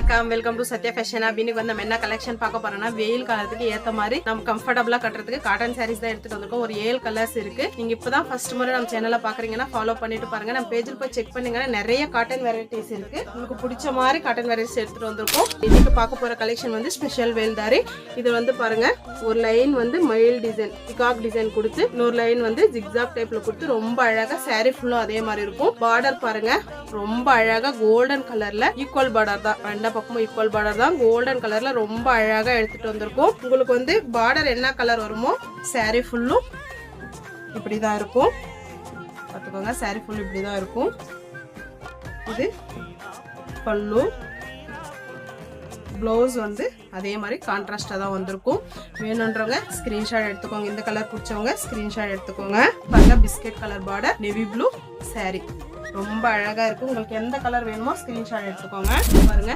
Welcome to Sathya fashion. இன்னைக்கு வந்து நம்ம என்ன கலெக்ஷன் பார்க்க போறோம்னா, வெயில் காலத்துக்கு ஏத்த மாதிரி நம்ம கம்ஃபர்டபுளா கட்டுறதுக்கு காட்டன் சாரீஸ் தான் எடுத்துட்டு வந்திருக்கோம். ஒரு 7 கலர்ஸ் இருக்கு. நீங்க இப்பதான் ஃபர்ஸ்ட் முறை நம்ம சேனலை பாக்குறீங்கன்னா ஃபாலோ பண்ணிட்டு பாருங்க. நம்ம பேஜில் போய் செக் பண்ணீங்கன்னா நிறைய காட்டன் வெரைட்டிஸ் இருக்கு. உங்களுக்கு பிடிச்ச மாதிரி காட்டன் வெரைட்டிஸ் எடுத்துட்டு வந்திருக்கோம். இன்னைக்கு பார்க்க போற கலெக்ஷன் வந்து ஸ்பெஷல் வேல்தாரி. இது வந்து பாருங்க, ஒரு லைன் வந்து மயில் டிசைன், பிகாக் டிசைன் கொடுத்து, இன்னொரு லைன் வந்து ஜிக்ஸாக் டைப்ல கொடுத்து ரொம்ப அழகா சாரி ஃபுல்லும் அதே மாதிரி இருக்கும். பார்டர் பாருங்க, ரொம்ப அழகா கோல்டன் கலர்ல ஈக்குவல் பார்டர் தான், ரெண்டு பக்கமும் ஈக்குவல் பார்டர் தான். கோல்டன் கலர்ல ரொம்ப அழகா எடுத்துட்டு வந்திருக்கோம். உங்களுக்கு வந்து பார்டர் என்ன கலர் வருமோ சாரி ஃபுல்லும் இப்படிதான் இருக்கும். பார்த்துக்கோங்க, சாரி ஃபுல் இப்படிதான் இருக்கும். இது பல்லு, ப்ளவுஸ் வந்து அதே மாதிரி கான்ட்ராஸ்டா தான் வந்திருக்கும். வேணுன்றவங்க ஸ்கிரீன்ஷாட் எடுத்துக்கோங்க. இந்த கலர் பிடிச்சவங்க ஸ்கிரீன்ஷாட் எடுத்துக்கோங்க. பாருங்க, biscuit colour border, navy blue sorry, ரொம்ப அழகா இருக்கு. உங்களுக்கு எந்த கலர் வேணுமோ ஸ்கிரீன்ஷாட் எடுத்துக்கோங்க. பாருங்க,